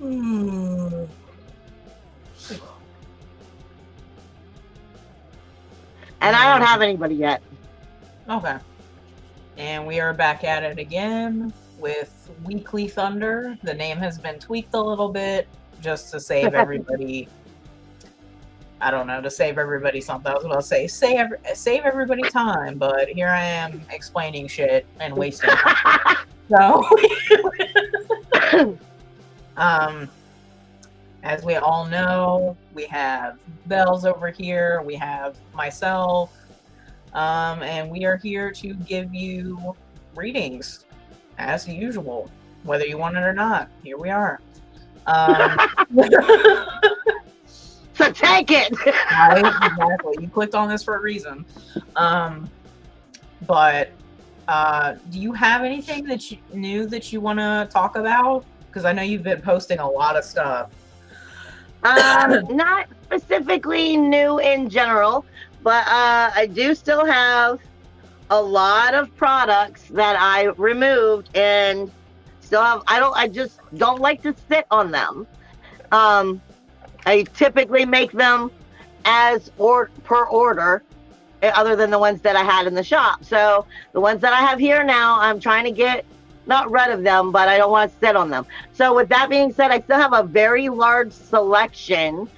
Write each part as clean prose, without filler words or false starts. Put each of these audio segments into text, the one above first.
And I don't have anybody yet. Okay. And we are back at it again with Weekly Thunder. The name has been tweaked a little bit just to save everybody. I don't know, to save everybody something. I was about to say save everybody time, but here I am explaining shit and wasting time. So, as we all know, we have Bells over here. We have myself. And we are here to give you readings as usual, whether you want it or not. Here we are. So take it. Right, exactly. You clicked on this for a reason. But do you have anything that you knew that you want to talk about? Because I know you've been posting a lot of stuff. Not specifically new in general, but I do still have a lot of products that I removed and still have. I just don't like to sit on them. I typically make them as per order, other than the ones that I had in the shop. So the ones that I have here now, I'm trying to get not rid of them, but I don't want to sit on them. So with that being said, I still have a very large selection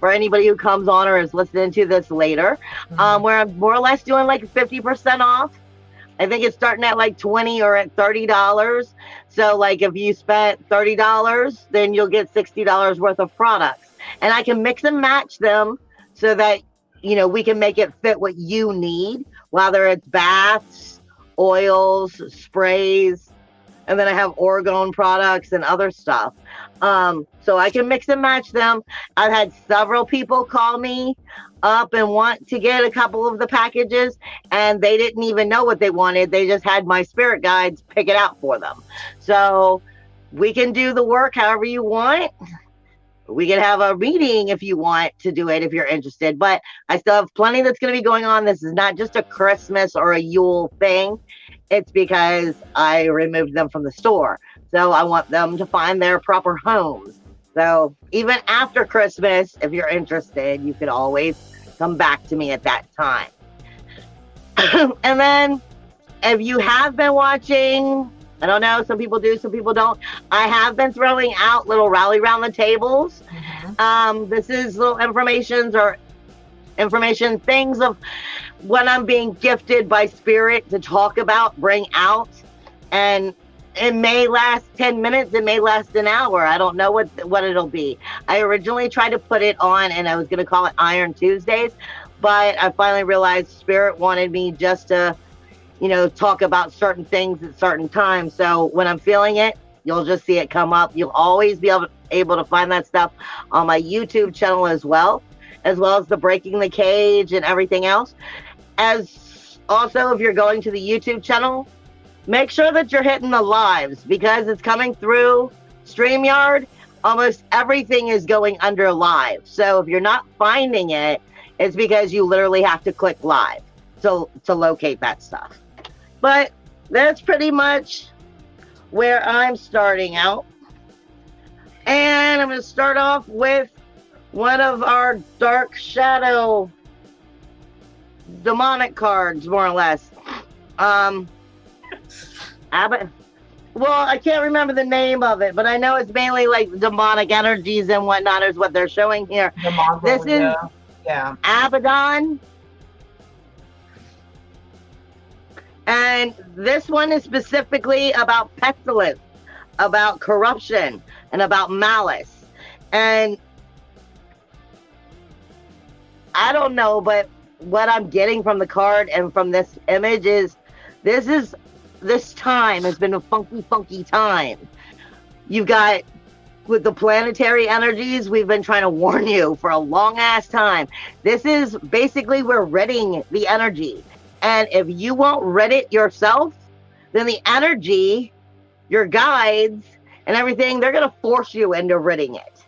for anybody who comes on or is listening to this later, where I'm more or less doing like 50% off. I think it's starting at like $20 or at $30. So like if you spent $30, then you'll get $60 worth of products. And I can mix and match them so that, you know, we can make it fit what you need, whether it's baths, oils, sprays, and then I have orgone products and other stuff. So I can mix and match them. I've had several people call me up and want to get a couple of the packages, and they didn't even know what they wanted. They just had my spirit guides pick it out for them. So we can do the work however you want. We can have a meeting if you want to do it, if you're interested. But I still have plenty that's going to be going on. This is not just a Christmas or a Yule thing. It's because I removed them from the store. So I want them to find their proper homes. So even after Christmas, if you're interested, you can always come back to me at that time. And then if you have been watching, I don't know, some people do, some people don't. I have been throwing out little rally round the tables. This is little information things of what I'm being gifted by spirit to talk about, bring out. And it may last 10 minutes, it may last an hour. I don't know what it'll be. I originally tried to put it on and I was going to call it Iron Tuesdays, but I finally realized spirit wanted me just to, you know, talk about certain things at certain times. So when I'm feeling it, you'll just see it come up. You'll always be able to find that stuff on my YouTube channel as well as the Breaking the Cage and everything else. As also, if you're going to the YouTube channel, make sure that you're hitting the lives, because it's coming through StreamYard. Almost everything is going under live. So if you're not finding it, it's because you literally have to click live to locate that stuff. But that's pretty much where I'm starting out. And I'm going to start off with one of our Dark Shadow demonic cards, more or less. Well, I can't remember the name of it, but I know it's mainly like demonic energies and whatnot is what they're showing here. This is Abaddon. And this one is specifically about pestilence, about corruption, and about malice. And I don't know, but what I'm getting from the card and from this image is this time has been a funky time. You've got, with the planetary energies, we've been trying to warn you for a long ass time. This is basically, we're ridding the energy. And if you won't rid it yourself, then the energy, your guides and everything, they're going to force you into ridding it,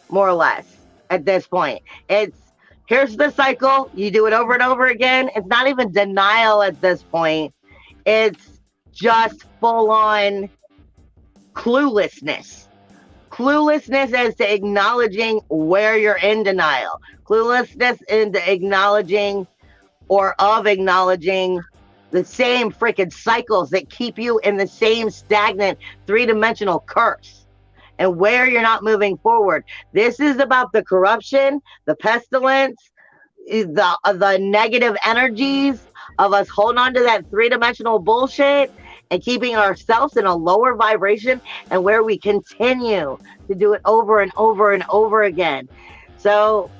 more or less, at this point. Here's the cycle. You do it over and over again. It's not even denial at this point. It's just full-on cluelessness. Cluelessness as to acknowledging where you're in denial. Cluelessness into acknowledging or of acknowledging the same freaking cycles that keep you in the same stagnant three-dimensional curse and where you're not moving forward. This is about the corruption, the pestilence, the negative energies of us holding on to that three-dimensional bullshit and keeping ourselves in a lower vibration, and where we continue to do it over and over and over again. So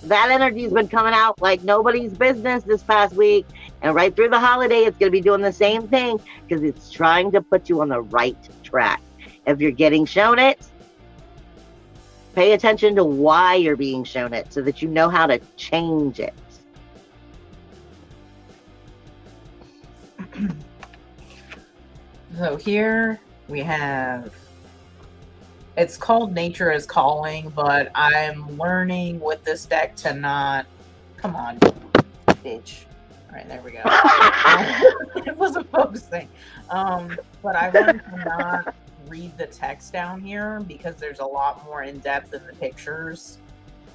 that energy's been coming out like nobody's business this past week, and right through the holiday it's going to be doing the same thing, because it's trying to put you on the right track. If you're getting shown it, pay attention to why you're being shown it so that you know how to change it. So here we have, it's called Nature is Calling, but I'm learning with this deck to not, come on, bitch. All right, there we go. It wasn't focusing. But I learned to not read the text down here because there's a lot more in depth in the pictures.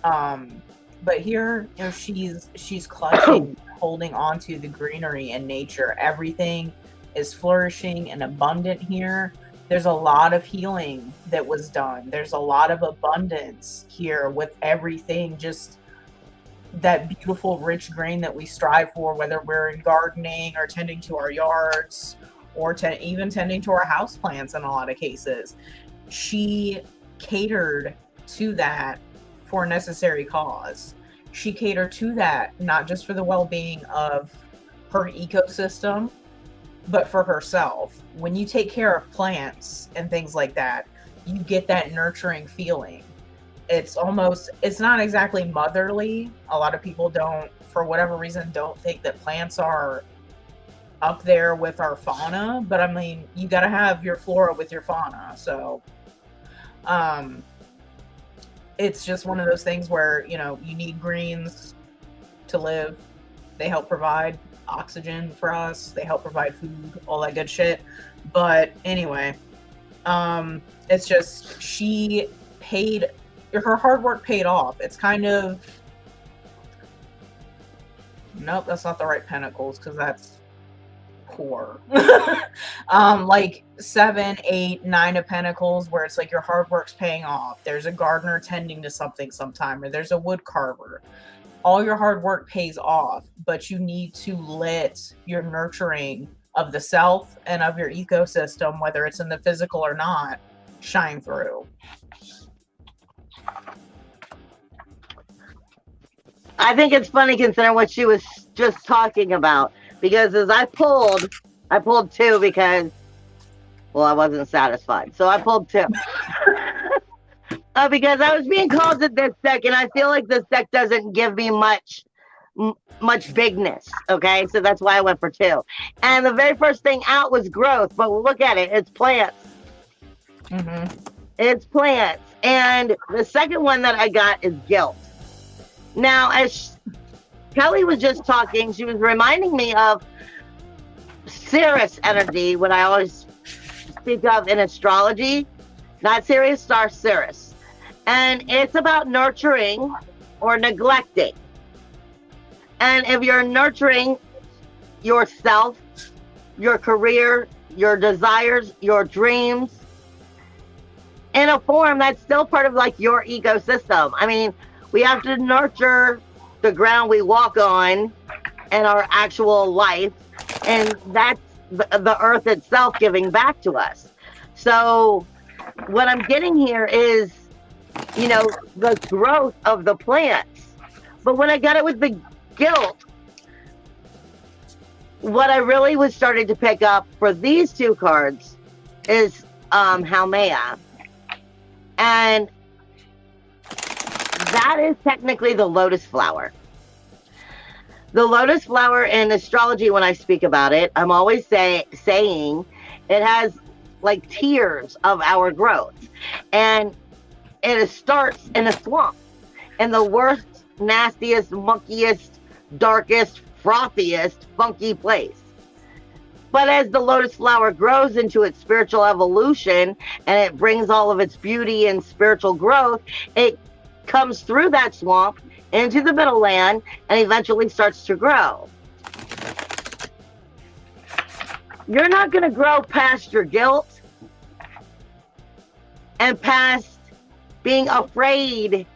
But here, you know, she's clutching, holding onto the greenery and nature. Everything is flourishing and abundant here. There's a lot of healing that was done. There's a lot of abundance here with everything, just that beautiful rich green that we strive for, whether we're in gardening or tending to our yards or even tending to our house plants in a lot of cases. She catered to that for a necessary cause. She catered to that not just for the well-being of her ecosystem, but for herself. When you take care of plants and things like that, you get that nurturing feeling. It's not exactly motherly. A lot of people don't, for whatever reason, don't think that plants are up there with our fauna, but I mean, you got to have your flora with your fauna. So it's just one of those things where, you know, you need greens to live. They help provide oxygen for us. They help provide food, all that good shit. But anyway, it's just, her hard work paid off. It's kind of, nope, that's not the right pentacles, because that's poor. Like 7, 8, 9 of pentacles, where it's like your hard work's paying off. There's a gardener tending to something sometime, or there's a wood carver. All your hard work pays off, but you need to let your nurturing of the self and of your ecosystem, whether it's in the physical or not, shine through. I think it's funny considering what she was just talking about, because as I pulled 2 because, well, I wasn't satisfied. So I pulled 2. Because I was being called to this deck, and I feel like this deck doesn't give me much bigness. Okay, so that's why I went for 2. And the very first thing out was growth, but look at it, it's plants. Mm-hmm. It's plants. And the second one that I got is guilt. Now, as Kelly was just talking, she was reminding me of Sirius energy, what I always speak of in astrology, not Sirius star, Sirius. And it's about nurturing or neglecting. And if you're nurturing yourself, your career, your desires, your dreams, in a form that's still part of like your ecosystem. I mean, we have to nurture the ground we walk on and our actual life. And that's the earth itself giving back to us. So what I'm getting here is, you know, the growth of the plants. But when I got it with the guilt, what I really was starting to pick up for these 2 cards is Haumea. And that is technically the lotus flower. The lotus flower in astrology, when I speak about it, I'm always saying it has like tears of our growth. And it starts in a swamp, in the worst, nastiest, munkiest, darkest, frothiest, funky place. But as the lotus flower grows into its spiritual evolution and it brings all of its beauty and spiritual growth, it comes through that swamp into the middle land and eventually starts to grow. You're not going to grow past your guilt and past being afraid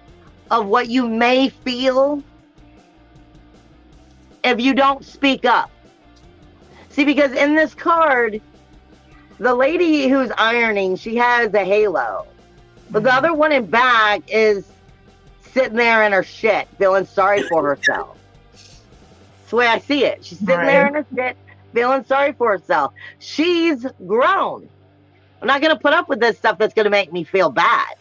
of what you may feel if you don't speak up. See, because in this card, the lady who's ironing, she has a halo. But the other one in back is sitting there in her shit, feeling sorry for herself. That's the way I see it. She's sitting there in her shit, feeling sorry for herself. She's grown. I'm not going to put up with this stuff that's going to make me feel bad.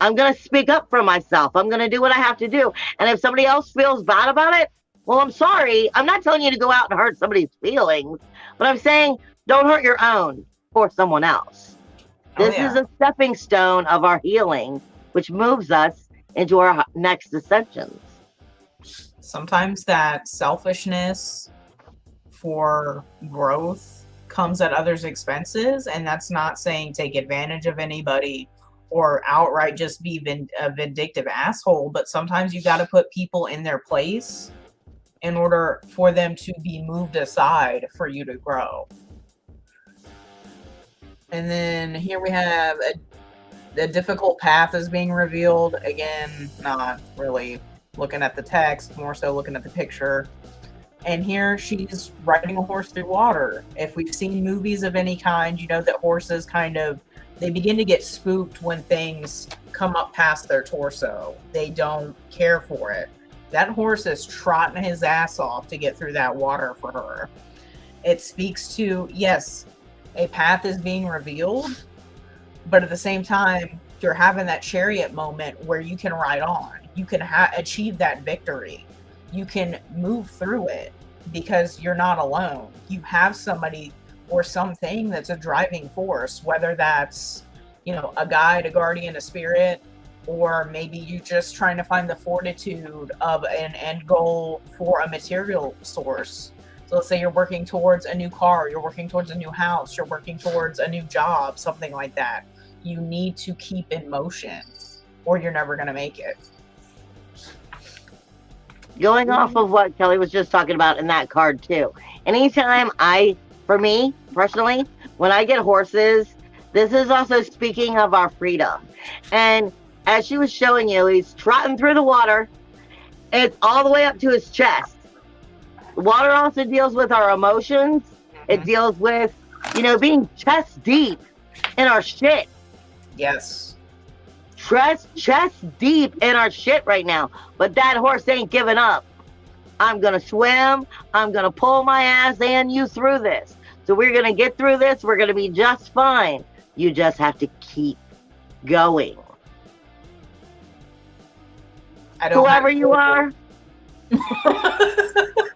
I'm going to speak up for myself. I'm going to do what I have to do. And if somebody else feels bad about it, well, I'm sorry. I'm not telling you to go out and hurt somebody's feelings, but I'm saying don't hurt your own for someone else. This is a stepping stone of our healing, which moves us into our next ascensions. Sometimes that selfishness for growth comes at others' expenses, and that's not saying take advantage of anybody or outright just be a vindictive asshole, but sometimes you got to put people in their place in order for them to be moved aside for you to grow. And then here we have the difficult path is being revealed. Again, not really looking at the text, more so looking at the picture. And here she's riding a horse through water. If we've seen movies of any kind, you know that horses they begin to get spooked when things come up past their torso. They don't care for it. That horse is trotting his ass off to get through that water for her. It speaks to, yes, a path is being revealed, but at the same time, you're having that chariot moment where you can ride on. You can achieve that victory. You can move through it because you're not alone. You have somebody or something that's a driving force, whether that's, a guide, a guardian, a spirit, or maybe you're just trying to find the fortitude of an end goal for a material source. So let's say you're working towards a new car, you're working towards a new house, you're working towards a new job, something like that. You need to keep in motion or you're never going to make it. Going off of what Kelly was just talking about in that card too. Anytime for me personally, when I get horses, this is also speaking of our freedom. And as she was showing you, he's trotting through the water. It's all the way up to his chest. Water also deals with our emotions. It deals with, being chest deep in our shit. Yes. Chest deep in our shit right now. But that horse ain't giving up. I'm going to swim. I'm going to pull my ass and you through this. So we're going to get through this. We're going to be just fine. You just have to keep going. Whoever you are,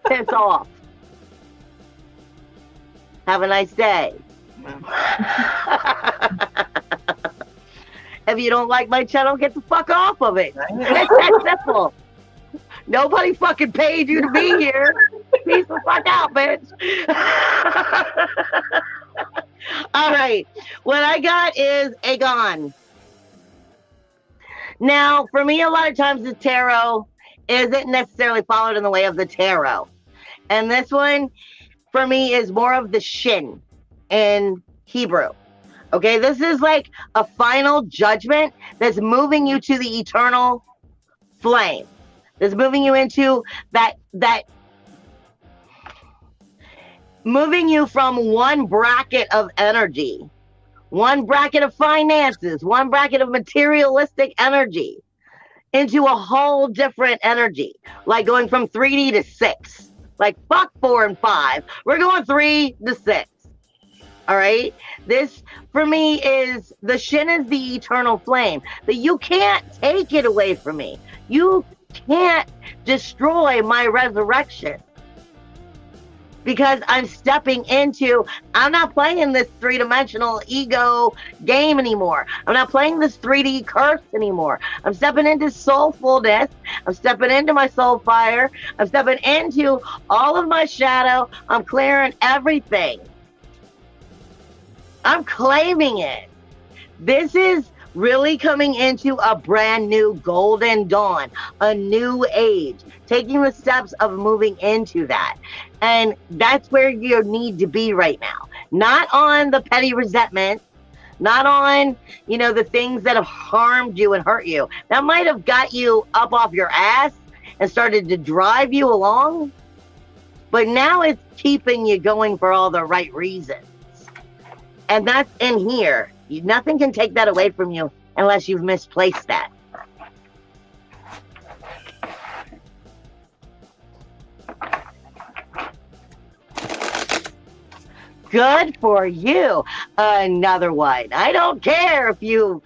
piss off. Have a nice day. If you don't like my channel, get the fuck off of it. It's that simple. Nobody fucking paid you to be here. Peace the fuck out, bitch. All right. What I got is Aegon. Now, for me, a lot of times the tarot isn't necessarily followed in the way of the tarot. And this one, for me, is more of the shin in Hebrew. Okay, this is like a final judgment that's moving you to the eternal flame. That's moving you into that moving you from one bracket of energy, one bracket of finances, one bracket of materialistic energy into a whole different energy, like going from 3D to 6. Like, fuck 4 and 5. We're going 3 to 6. All right? This, for me, is the shin is the eternal flame. That you can't take it away from me. You can't destroy my resurrection. because I'm stepping into, I'm not playing this three-dimensional ego game anymore. I'm not playing this 3D curse anymore. I'm stepping into soulfulness. I'm stepping into my soul fire. I'm stepping into all of my shadow. I'm clearing everything. I'm claiming it. This is really coming into a brand new golden dawn, a new age, taking the steps of moving into that. And that's where you need to be right now. Not on the petty resentment, not on, the things that have harmed you and hurt you. That might have got you up off your ass and started to drive you along, but now it's keeping you going for all the right reasons. And that's in here. Nothing can take that away from you unless you've misplaced that. Good for you. Another one. I don't care if you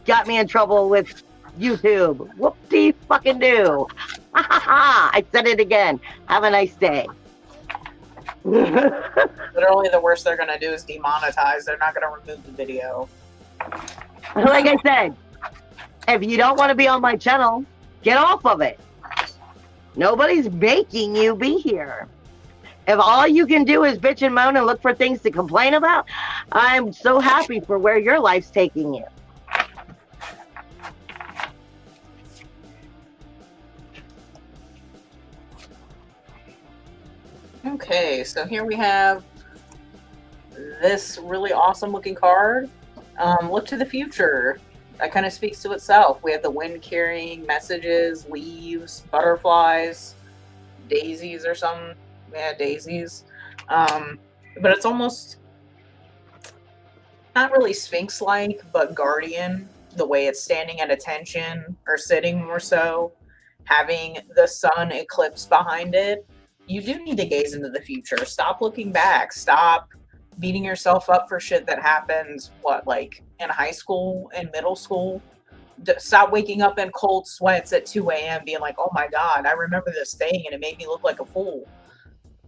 got me in trouble with YouTube. Whoop-de fucking do. I said it again. Have a nice day. Literally, the worst they're gonna do is demonetize. They're not gonna remove the video. Like I said, if you don't want to be on my channel, get off of it. Nobody's making you be here. If all you can do is bitch and moan and look for things to complain about, I'm so happy for where your life's taking you. Okay, so here we have this really awesome looking card. Look to the future. That kind of speaks to itself. We have the wind carrying messages, leaves, butterflies, daisies or some. Yeah, daisies. But it's almost not really Sphinx-like, but guardian, the way it's standing at attention or sitting more so, having the sun eclipse behind it. You do need to gaze into the future. Stop looking back. Stop beating yourself up for shit that happened, like in high school and middle school. Stop waking up in cold sweats at 2 a.m. being like, oh my God, I remember this thing and it made me look like a fool.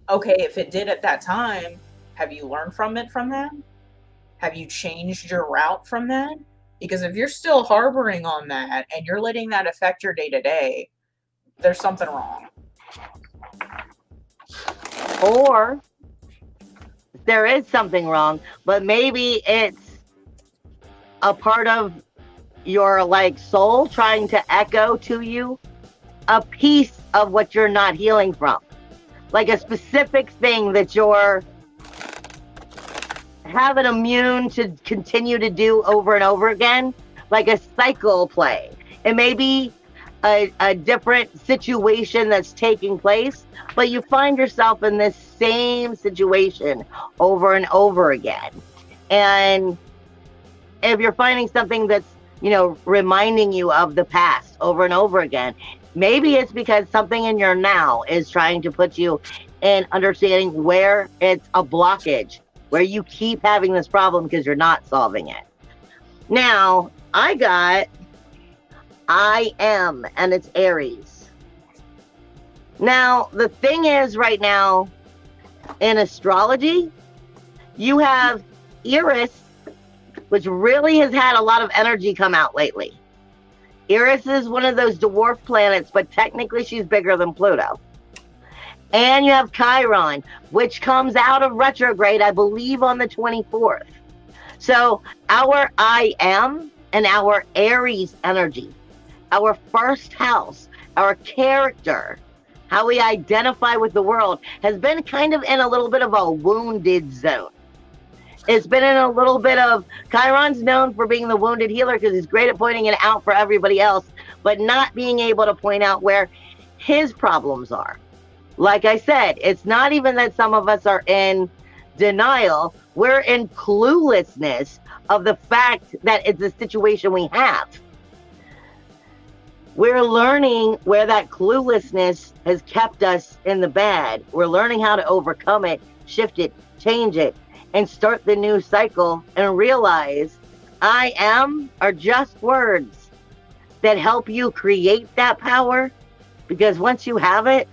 Okay, if it did at that time, have you learned from that? Have you changed your route from that? Because if you're still harboring on that and you're letting that affect your day-to-day, there's something wrong. Or there is something wrong, but maybe it's a part of your soul trying to echo to you a piece of what you're not healing from. Like a specific thing that you're having immune to continue to do over and over again, like a cycle play. It may be a different situation that's taking place, but you find yourself in this same situation over and over again. And if you're finding something that's, reminding you of the past over and over again, maybe it's because something in your now is trying to put you in understanding where it's a blockage, where you keep having this problem because you're not solving it. Now, I got I am, and it's Aries. Now, the thing is right now, in astrology, you have Eris, which really has had a lot of energy come out lately. Eris is one of those dwarf planets, but technically she's bigger than Pluto. And you have Chiron, which comes out of retrograde, I believe, on the 24th. So our I am and our Aries energy, our first house, our character, how we identify with the world, has been kind of in a little bit of a wounded zone. It's been in a little bit of, Chiron's known for being the wounded healer because he's great at pointing it out for everybody else, but not being able to point out where his problems are. Like I said, it's not even that some of us are in denial. We're in cluelessness of the fact that it's a situation we have. We're learning where that cluelessness has kept us in the bad. We're learning how to overcome it, shift it, change it, and start the new cycle and realize I am are just words that help you create that power, because once you have it,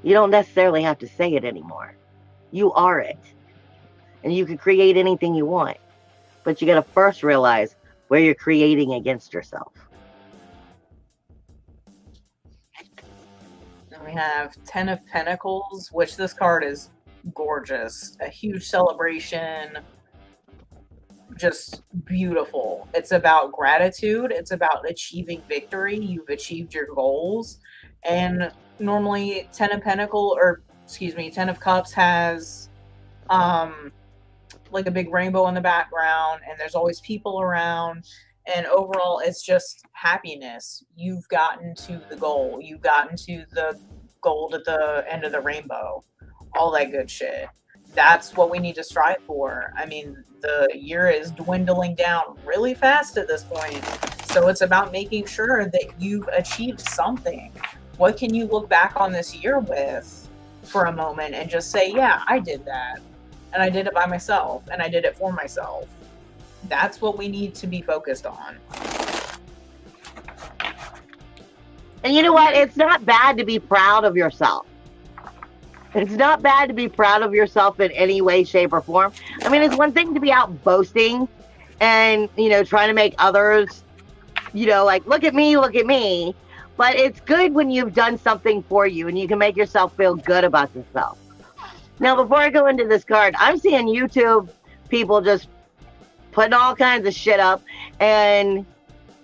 You don't necessarily have to say it anymore. You are it. And you can create anything you want. But you got to first realize where you're creating against yourself. And we have 10 of Pentacles, which this card is gorgeous. A huge celebration. Just beautiful. It's about gratitude. It's about achieving victory. You've achieved your goals. And normally 10 of Cups has like a big rainbow in the background, and there's always people around, and overall it's just happiness. You've gotten to the goal. You've gotten to the gold at the end of the rainbow. All that good shit. That's what we need to strive for. I mean, the year is dwindling down really fast at this point. So it's about making sure that you've achieved something. What can you look back on this year with for a moment and just say, yeah, I did that. And I did it by myself. And I did it for myself. That's what we need to be focused on. And you know what? It's not bad to be proud of yourself. It's not bad to be proud of yourself in any way, shape, or form. I mean, it's one thing to be out boasting and, trying to make others, like, look at me, look at me. But it's good when you've done something for you and you can make yourself feel good about yourself. Now, before I go into this card, I'm seeing YouTube people just putting all kinds of shit up. And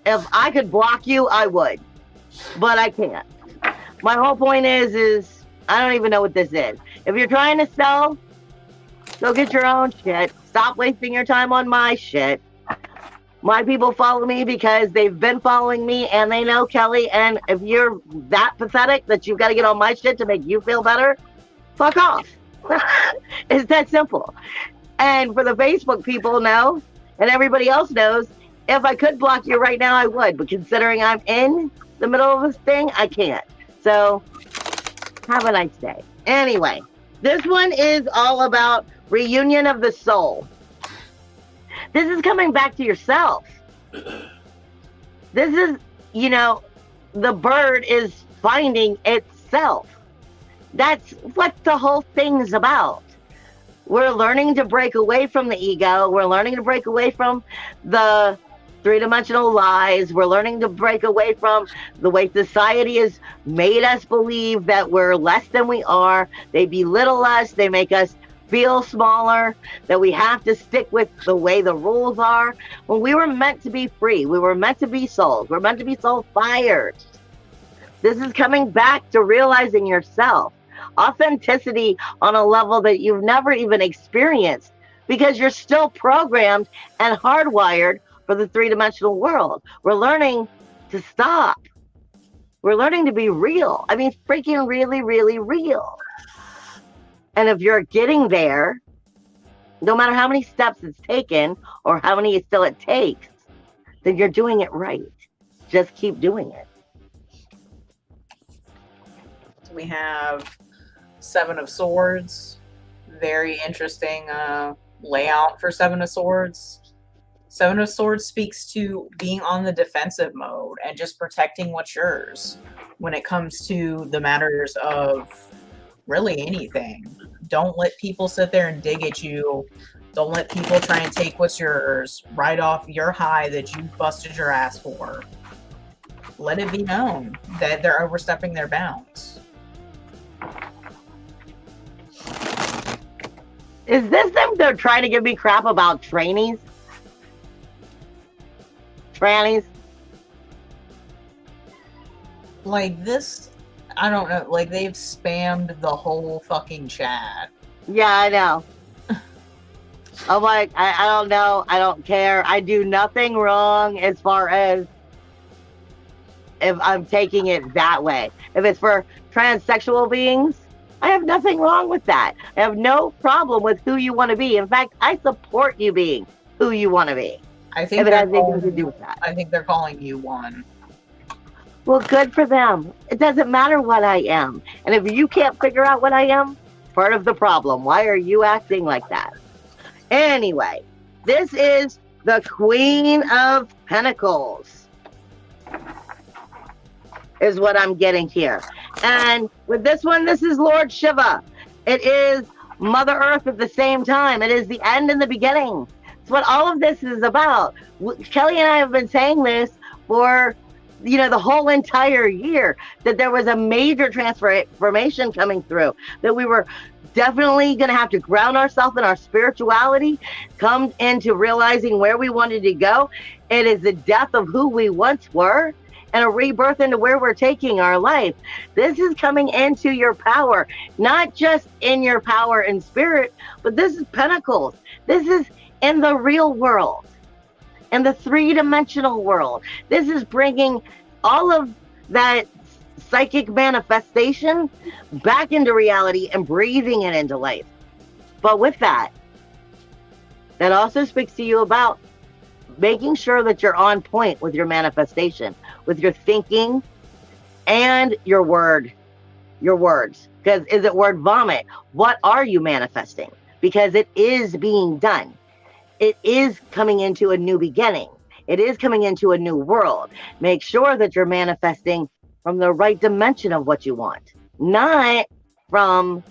if I could block you, I would. But I can't. My whole point is I don't even know what this is. If you're trying to sell, go get your own shit. Stop wasting your time on my shit. My people follow me because they've been following me and they know Kelly. And if you're that pathetic that you've got to get on my shit to make you feel better, fuck off. It's that simple. And for the Facebook people know, and everybody else knows, if I could block you right now, I would. But considering I'm in the middle of this thing, I can't. So have a nice day. Anyway, this one is all about reunion of the soul. This is coming back to yourself. This is, the bird is finding itself. That's what the whole thing's about. We're learning to break away from the ego. We're learning to break away from the three-dimensional lies. We're learning to break away from the way society has made us believe that we're less than we are. They belittle us. They make us feel smaller, that we have to stick with the way the rules are. When we were meant to be free, we were meant to be souls. We're meant to be soul fired. This is coming back to realizing yourself. Authenticity on a level that you've never even experienced because you're still programmed and hardwired for the three-dimensional world. We're learning to stop. We're learning to be real. I mean, freaking really, really real. And if you're getting there, no matter how many steps it's taken or how many still it takes, then you're doing it right. Just keep doing it. We have 7 of Swords. Very interesting layout for 7 of Swords. 7 of Swords speaks to being on the defensive mode and just protecting what's yours when it comes to the matters of really anything. Don't let people sit there and dig at you. Don't let people try and take what's yours right off your high that you busted your ass for. Let it be known that they're overstepping their bounds. Is this them they're trying to give me crap about trainees? Trannies? Like this, I don't know, like they've spammed the whole fucking chat. Yeah, I know. I'm like, I don't know. I don't care. I do nothing wrong as far as if I'm taking it that way. If it's for transsexual beings, I have nothing wrong with that. I have no problem with who you want to be. In fact, I support you being who you want to be. I think if it has anything to do with that. I think they're calling you one. Well, good for them. It doesn't matter what I am. And if you can't figure out what I am, part of the problem. Why are you acting like that? Anyway, this is the Queen of Pentacles. Is what I'm getting here. And with this one, this is Lord Shiva. It is Mother Earth at the same time. It is the end and the beginning. It's what all of this is about. Kelly and I have been saying this for, the whole entire year, that there was a major transformation coming through, that we were definitely going to have to ground ourselves in our spirituality, come into realizing where we wanted to go. It is the death of who we once were and a rebirth into where we're taking our life. This is coming into your power, not just in your power in spirit, but this is Pentacles. This is in the real world, in the three-dimensional world. This is bringing all of that psychic manifestation back into reality and breathing it into life. But with that also speaks to you about making sure that you're on point with your manifestation, with your thinking and your words. Because is it word vomit? What are you manifesting? Because it is being done. It is coming into a new beginning. It is coming into a new world. Make sure that you're manifesting from the right dimension of what you want, not from,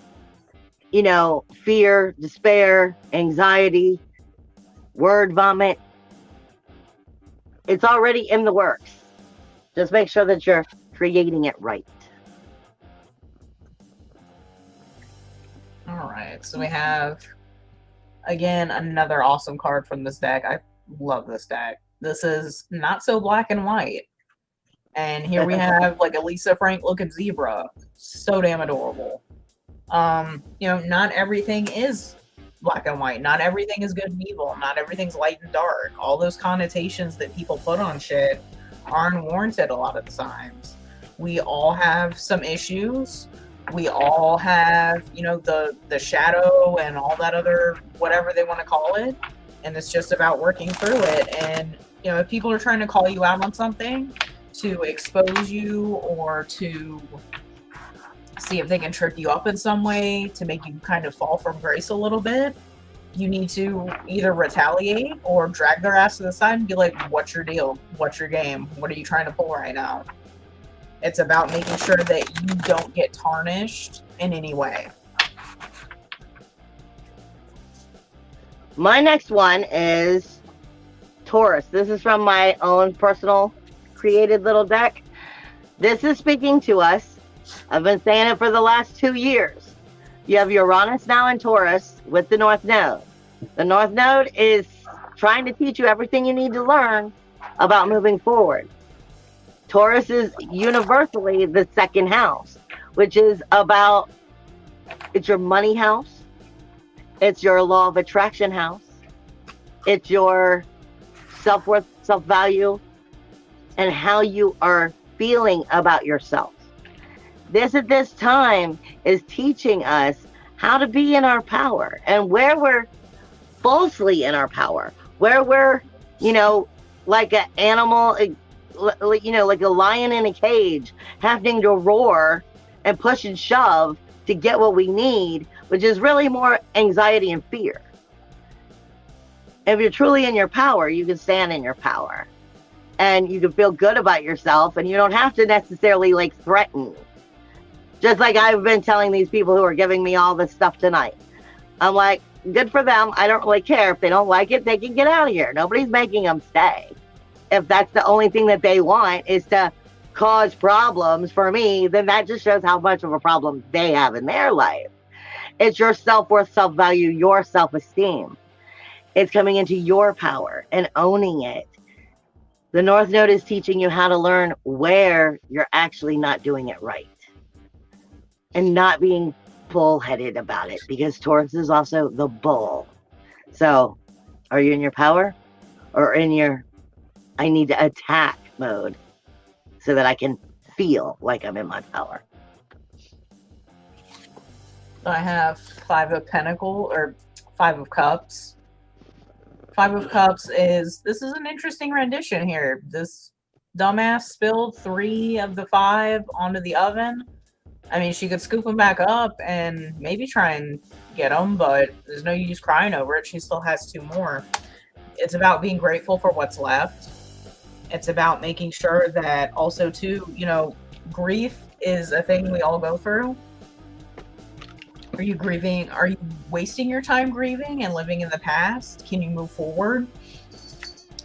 fear, despair, anxiety, word vomit. It's already in the works. Just make sure that you're creating it right. All right, so we have, again, another awesome card from this deck. I love this deck. This is not so black and white. And here we have like a Lisa Frank looking zebra. So damn adorable. Not everything is black and white. Not everything is good and evil. Not everything's light and dark. All those connotations that people put on shit are unwarranted a lot of the times. We all have some issues. We all have, the shadow and all that other, whatever they want to call it. And it's just about working through it. And, if people are trying to call you out on something, to expose you or to see if they can trip you up in some way to make you kind of fall from grace a little bit, you need to either retaliate or drag their ass to the side and be like, what's your deal? What's your game? What are you trying to pull right now? It's about making sure that you don't get tarnished in any way. My next one is Taurus. This is from my own personal created little deck. This is speaking to us. I've been saying it for the last 2 years. You have Uranus now in Taurus with the North Node. The North Node is trying to teach you everything you need to learn about moving forward. Taurus is universally the second house, which is about, it's your money house. It's your law of attraction house. It's your self-worth, self-value, and how you are feeling about yourself. This at this time is teaching us how to be in our power and where we're falsely in our power, where we're, like an animal, like a lion in a cage, having to roar and push and shove to get what we need, which is really more anxiety and fear. If you're truly in your power, you can stand in your power and you can feel good about yourself, and you don't have to necessarily threaten. Just like I've been telling these people who are giving me all this stuff tonight. I'm like, good for them. I don't really care. If they don't like it, they can get out of here. Nobody's making them stay. If that's the only thing that they want is to cause problems for me, then that just shows how much of a problem they have in their life. It's your self-worth, self-value, your self-esteem. It's coming into your power and owning it. The North Node is teaching you how to learn where you're actually not doing it right and not being bullheaded about it, because Taurus is also the bull. So are you in your power or in your I need to attack mode so that I can feel like I'm in my power? I have Five of Cups. Five of Cups this is an interesting rendition here. This dumbass spilled 3 of the 5 onto the oven. I mean, she could scoop them back up and maybe try and get them, but there's no use crying over it. She still has 2 more. It's about being grateful for what's left. It's about making sure that also, too, grief is a thing we all go through. Are you grieving? Are you wasting your time grieving and living in the past? Can you move forward?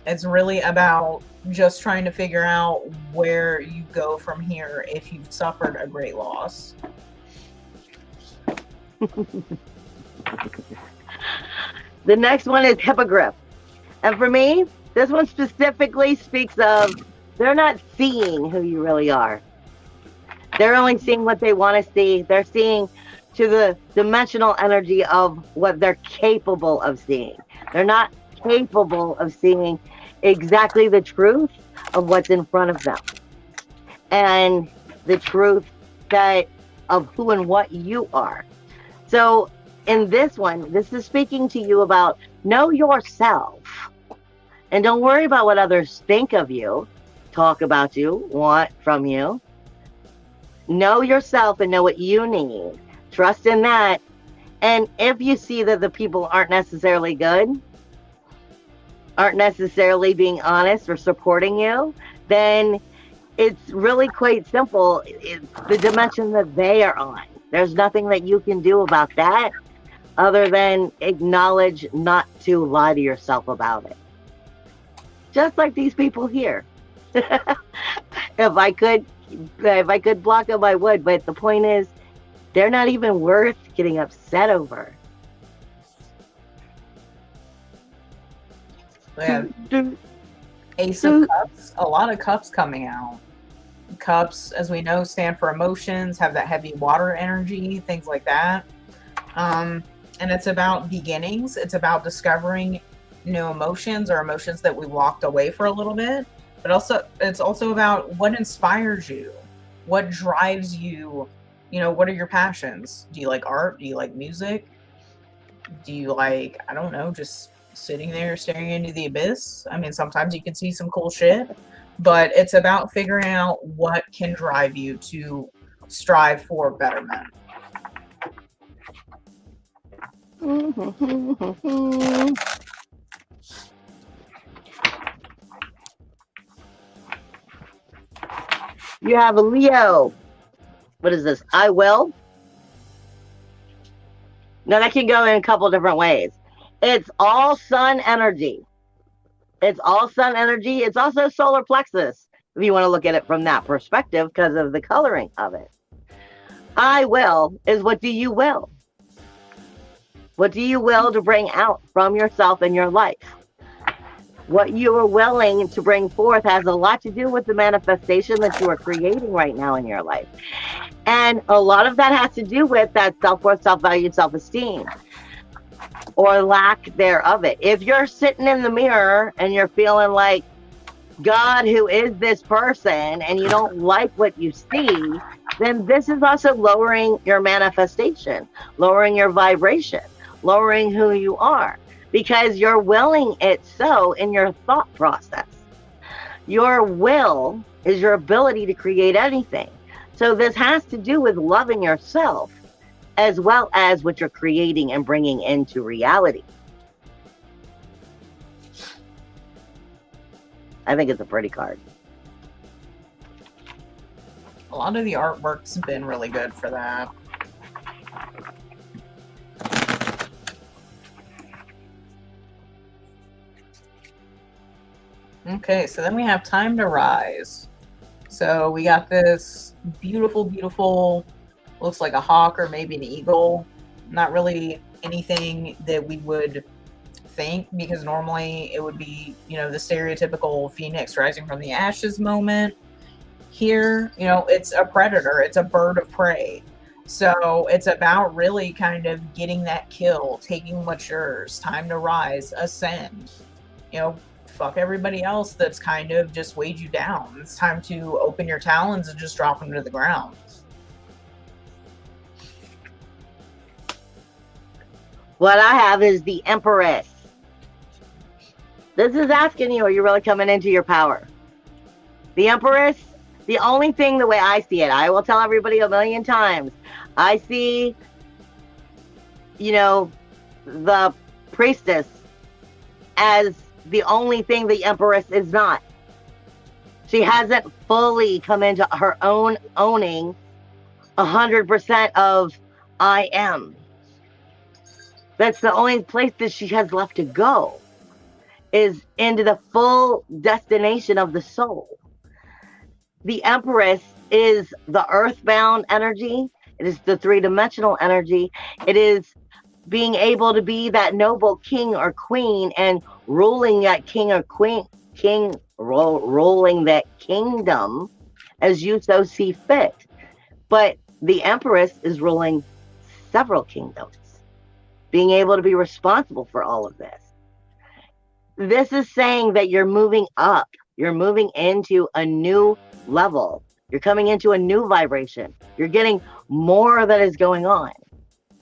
It's really about just trying to figure out where you go from here if you've suffered a great loss. The next one is Hippogriff. And for me, this one specifically speaks of they're not seeing who you really are. They're only seeing what they want to see. They're seeing to the dimensional energy of what they're capable of seeing. They're not capable of seeing exactly the truth of what's in front of them and the truth that of who and what you are. So in this one, this is speaking to you about know yourself and don't worry about what others think of you, talk about you, want from you. Know yourself and know what you need. Trust in that. And if you see that the people aren't necessarily good, aren't necessarily being honest or supporting you, then it's really quite simple. It's the dimension that they are on. There's nothing that you can do about that other than acknowledge not to lie to yourself about it. Just like these people here. If I could block them, I would. But the point is, they're not even worth getting upset over. Yeah. Ace of Cups, a lot of cups coming out. Cups, as we know, stand for emotions, have that heavy water energy, things like that. And it's about beginnings. It's about discovering new emotions or emotions that we walked away for a little bit. But also, it's also about what inspires you, what drives you. You know, what are your passions? Do you like art? Do you like music? Do you like, I don't know, just sitting there staring into the abyss? I mean, sometimes you can see some cool shit, but it's about figuring out what can drive you to strive for betterment. You have a Leo. What is this? I will. No, that can go in a couple different ways. It's all sun energy. It's all sun energy. It's also solar plexus, if you want to look at it from that perspective because of the coloring of it. I will is what do you will? What do you will to bring out from yourself in your life? What you are willing to bring forth has a lot to do with the manifestation that you are creating right now in your life. And a lot of that has to do with that self-worth, self-value, self-esteem, or lack thereof it. If you're sitting in the mirror and you're feeling like, God, who is this person, and you don't like what you see, then this is also lowering your manifestation, lowering your vibration, lowering who you are, because you're willing it so in your thought process. Your will is your ability to create anything. So this has to do with loving yourself as well as what you're creating and bringing into reality. I think it's a pretty card. A lot of the artwork's been really good for that. Okay, so then we have Time to Rise. So we got this beautiful, beautiful, looks like a hawk or maybe an eagle. Not really anything that we would think, because normally it would be, you know, the stereotypical phoenix rising from the ashes moment. Here, you know, it's a predator, it's a bird of prey. So it's about really kind of getting that kill, taking what's yours, time to rise, ascend, you know, fuck everybody else that's kind of just weighed you down. It's time to open your talons and just drop them to the ground. What I have is the Empress. This is asking you, are you really coming into your power? The Empress, the only thing, the way I see it, I will tell everybody a million times, I see, you know, the priestess as the only thing the Empress is not. She hasn't fully come into her own owning 100% of I am. That's the only place that she has left to go, is into the full destination of the soul. The Empress is the earthbound energy. It is the three-dimensional energy. It is being able to be that noble king or queen and ruling that king or queen, ruling that kingdom as you so see fit. But the Empress is ruling several kingdoms, being able to be responsible for all of this. This is saying that you're moving up. You're moving into a new level. You're coming into a new vibration. You're getting more that is going on.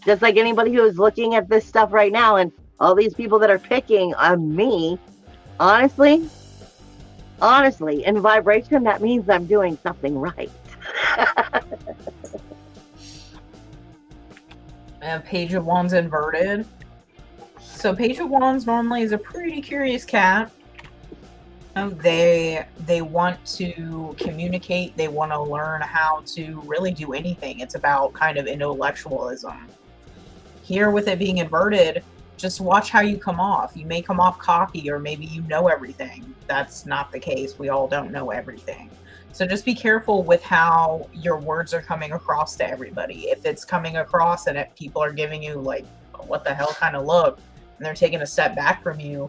Just like anybody who is looking at this stuff right now and all these people that are picking on me, honestly, in vibration, that means I'm doing something right. And Page of Wands inverted. So Page of Wands normally is a pretty curious cat. They want to communicate. They want to learn how to really do anything. It's about kind of intellectualism. Here with it being inverted, just watch how you come off. You may come off cocky, or maybe you know everything. That's not the case. We all don't know everything. So just be careful with how your words are coming across to everybody. If it's coming across and if people are giving you like, what the hell kind of look, and they're taking a step back from you,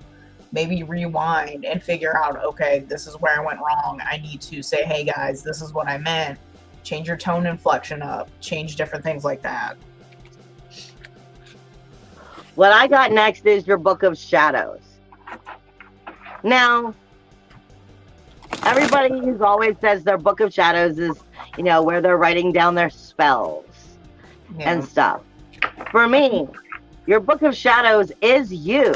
maybe rewind and figure out, okay, this is where I went wrong. I need to say, hey guys, this is what I meant. Change your tone inflection up, change different things like that. What I got next is your Book of Shadows. Now, everybody who's always says their Book of Shadows is, you know, where they're writing down their spells and stuff. For me, your Book of Shadows is you.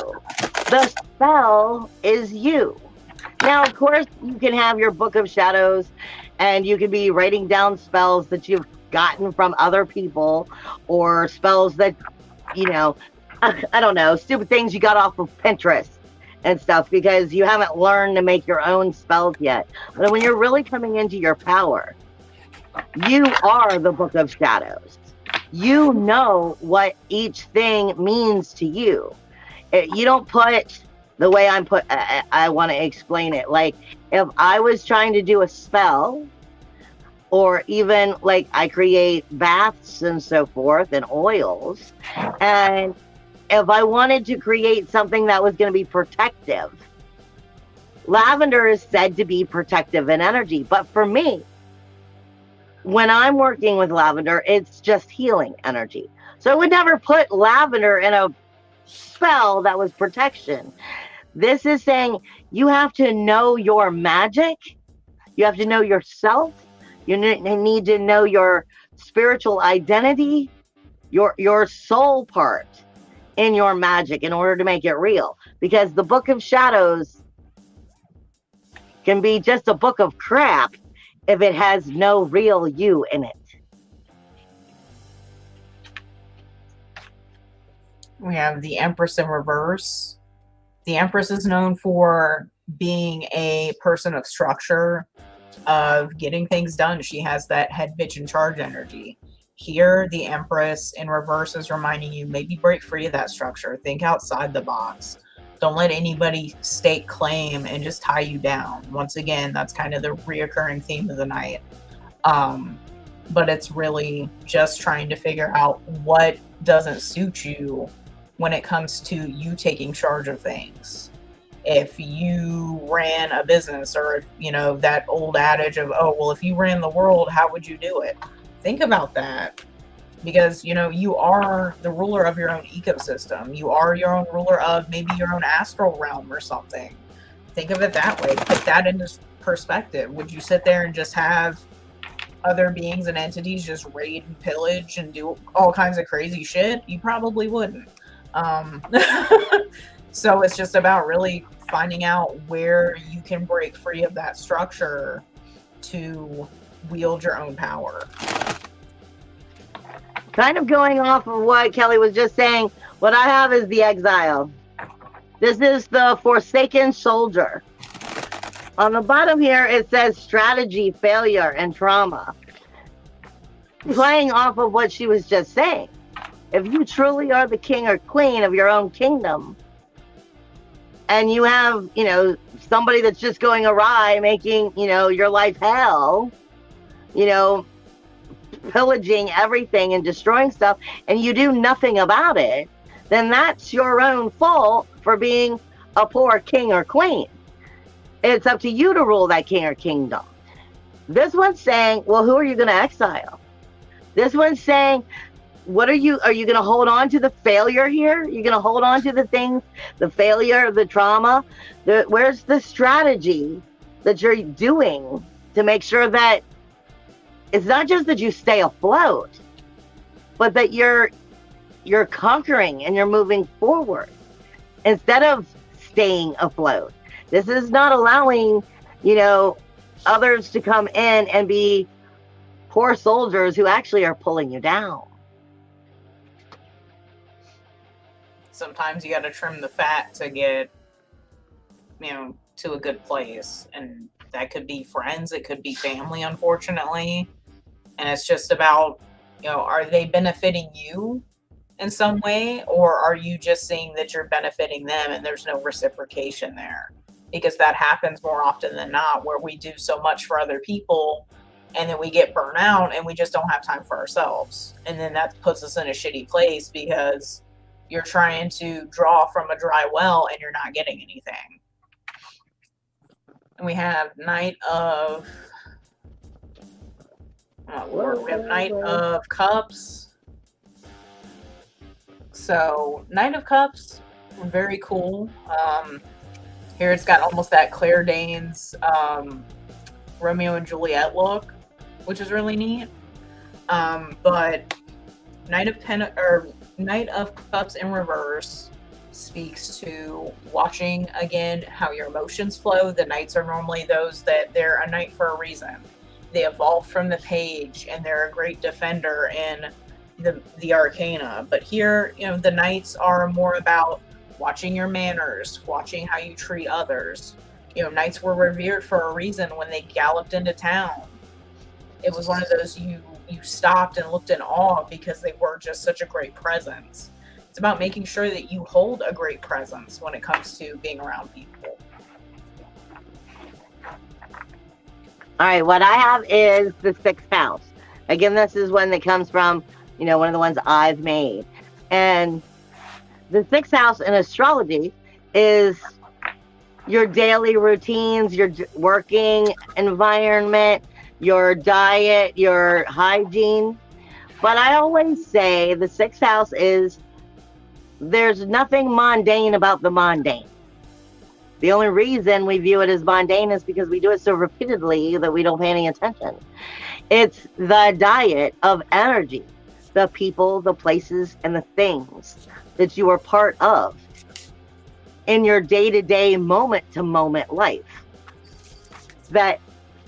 The spell is you. Now, of course, you can have your Book of Shadows and you can be writing down spells that you've gotten from other people, or spells that, you know, I don't know, stupid things you got off of Pinterest and stuff because you haven't learned to make your own spells yet. But when you're really coming into your power, you are the Book of Shadows. You know what each thing means to you. You don't put the way I want to explain it. Like if I was trying to do a spell, or even like I create baths and so forth and oils, and if I wanted to create something that was going to be protective, lavender is said to be protective in energy. But for me, when I'm working with lavender, it's just healing energy. So I would never put lavender in a spell that was protection. This is saying you have to know your magic. You have to know yourself. You need to know your spiritual identity, your soul part in your magic in order to make it real. Because the Book of Shadows can be just a book of crap if it has no real you in it. We have the Empress in reverse. The Empress is known for being a person of structure, of getting things done. She has that head bitch in charge energy. Here, the Empress in reverse is reminding you, maybe break free of that structure. Think outside the box. Don't let anybody stake claim and just tie you down. Once again, that's kind of the reoccurring theme of the night. But it's really just trying to figure out what doesn't suit you when it comes to you taking charge of things. If you ran a business, or, you know, that old adage of, oh, well, if you ran the world, how would you do it? Think about that, because, you know, you are the ruler of your own ecosystem. You are your own ruler of maybe your own astral realm or something. Think of it that way. Put that into perspective. Would you sit there and just have other beings and entities just raid and pillage and do all kinds of crazy shit? You probably wouldn't. So it's just about really finding out where you can break free of that structure to wield your own power. Kind of going off of what Kelly was just saying, what I have is the Exile. This is the Forsaken Soldier. On the bottom here, it says strategy, failure, and trauma. playing off of what she was just saying. If you truly are the king or queen of your own kingdom, and you have, somebody that's just going awry, making, your life hell, pillaging everything and destroying stuff, and you do nothing about it, then that's your own fault for being a poor king or queen. It's up to you to rule that king or kingdom. This one's saying, well, who are you going to exile? This one's saying, are you going to hold on to the failure here? You're going to hold on to the things, the failure, the trauma? Where's the strategy that you're doing to make sure that it's not just that you stay afloat, but that you're conquering and you're moving forward instead of staying afloat? This is not allowing, others to come in and be poor soldiers who actually are pulling you down. Sometimes you got to trim the fat to get, to a good place. And that could be friends, it could be family, unfortunately. And it's just about, are they benefiting you in some way, or are you just seeing that you're benefiting them and there's no reciprocation there? Because that happens more often than not, where we do so much for other people and then we get burnt out and we just don't have time for ourselves. And then that puts us in a shitty place because you're trying to draw from a dry well and you're not getting anything. And we have Knight of Cups. So Knight of Cups, very cool. Here it's got almost that Claire Danes Romeo and Juliet look, which is really neat. But Knight of Cups in reverse speaks to watching again how your emotions flow. The knights are normally those that they're a knight for a reason. They evolved from the page and they're a great defender in the arcana. But here, the knights are more about watching your manners, watching how you treat others. Knights were revered for a reason when they galloped into town. It was one of those you stopped and looked in awe because they were just such a great presence. It's about making sure that you hold a great presence when it comes to being around people. All right, what I have is the 6th house. Again, this is one that comes from, one of the ones I've made. And the 6th house in astrology is your daily routines, your working environment, your diet, your hygiene. But I always say the 6th house is, there's nothing mundane about the mundane. The only reason we view it as mundane is because we do it so repeatedly that we don't pay any attention. It's the diet of energy, the people, the places, and the things that you are part of in your day-to-day, moment-to-moment life that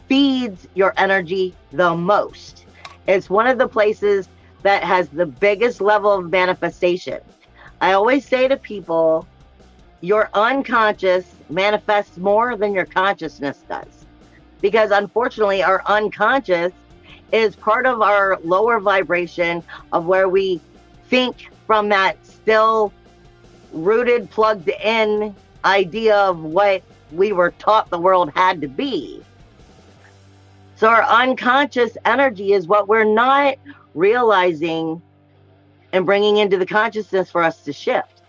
feeds your energy the most. It's one of the places that has the biggest level of manifestation. I always say to people, your unconscious manifests more than your consciousness does. Because unfortunately, our unconscious is part of our lower vibration of where we think from that still rooted, plugged in idea of what we were taught the world had to be. So our unconscious energy is what we're not realizing and bringing into the consciousness for us to shift.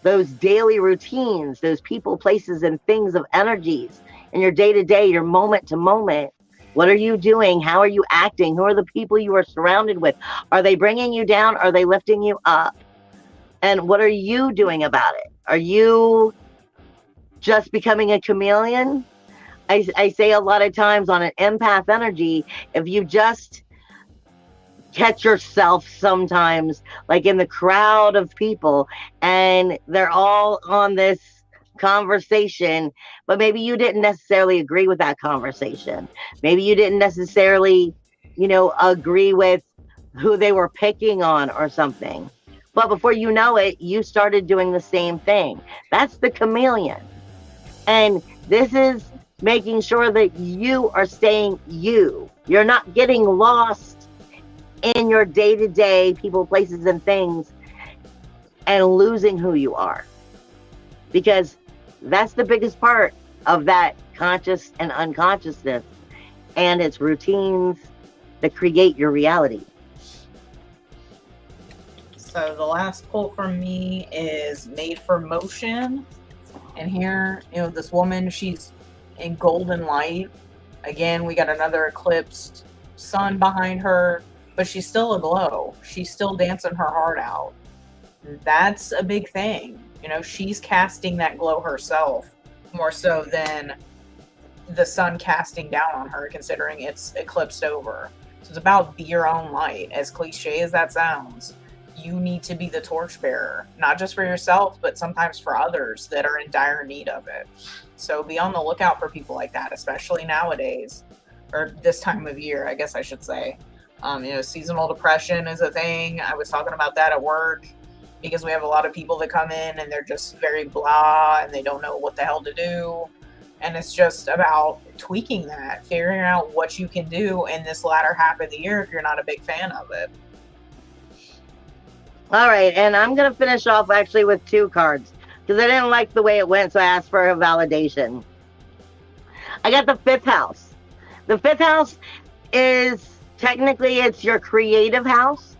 Those daily routines, those people, places, and things of energies in your day-to-day, your moment-to-moment. What are you doing? How are you acting? Who are the people you are surrounded with? Are they bringing you down? Are they lifting you up? And what are you doing about it? Are you just becoming a chameleon? I say a lot of times on an empath energy, if you just catch yourself sometimes, like in the crowd of people, and they're all on this conversation, but maybe you didn't necessarily agree with that conversation. Maybe you didn't necessarily, agree with who they were picking on or something. But before you know it, you started doing the same thing. That's the chameleon. And this is making sure that you are staying you. You're not getting lost in your day-to-day people, places, and things, and losing who you are. Because that's the biggest part of that conscious and unconsciousness, and its routines that create your reality. So the last pull from me is Made for Motion. And here, you know, this woman, she's in golden light. Again, we got another eclipsed sun behind her, but she's still aglow. She's still dancing her heart out. That's a big thing. You know, she's casting that glow herself more so than the sun casting down on her, considering it's eclipsed over. So it's about be your own light. As cliche as that sounds, you need to be the torchbearer, not just for yourself, but sometimes for others that are in dire need of it. So be on the lookout for people like that, especially nowadays, or this time of year, I guess I should say. You know, seasonal depression is a thing. I was talking about that at work because we have a lot of people that come in and they're just very blah and they don't know what the hell to do. And it's just about tweaking that, figuring out what you can do in this latter half of the year if you're not a big fan of it. All right, and I'm going to finish off actually with 2 cards because I didn't like the way it went, so I asked for a validation. I got the 5th house. The 5th house is technically, it's your creative house,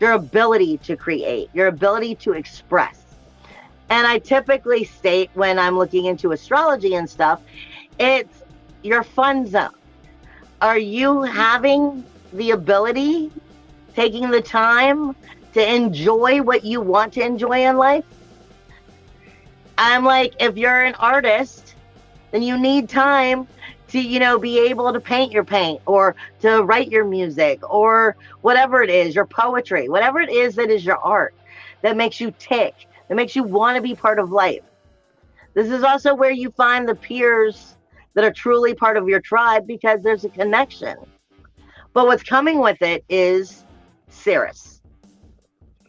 your ability to create, your ability to express. And I typically state when I'm looking into astrology and stuff, it's your fun zone. Are you having the ability, taking the time to enjoy what you want to enjoy in life? I'm like, if you're an artist, then you need time to, you know, be able to paint your paint or to write your music or whatever it is, your poetry, whatever it is that is your art that makes you tick, that makes you want to be part of life. This is also where you find the peers that are truly part of your tribe because there's a connection. But what's coming with it is Ceres,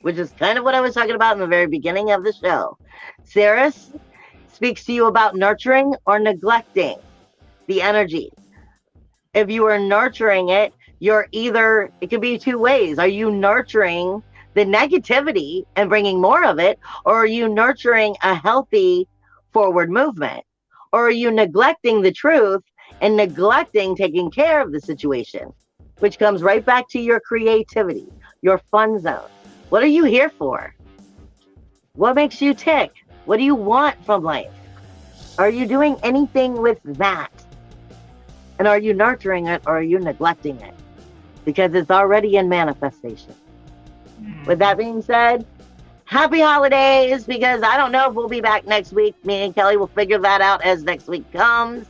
which is kind of what I was talking about in the very beginning of the show. Ceres speaks to you about nurturing or neglecting the energy. If you are nurturing it, you're either, it could be 2 ways. Are you nurturing the negativity and bringing more of it, or are you nurturing a healthy forward movement? Or are you neglecting the truth and neglecting taking care of the situation, which comes right back to your creativity, your fun zone. What are you here for? What makes you tick? What do you want from life? Are you doing anything with that? And are you nurturing it or are you neglecting it? Because it's already in manifestation. With that being said, happy holidays, because I don't know if we'll be back next week. Me and Kelly will figure that out as next week comes.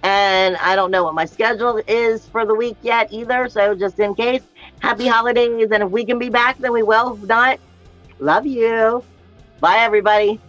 And I don't know what my schedule is for the week yet either. So just in case, happy holidays. And if we can be back, then we will. If not, love you. Bye, everybody.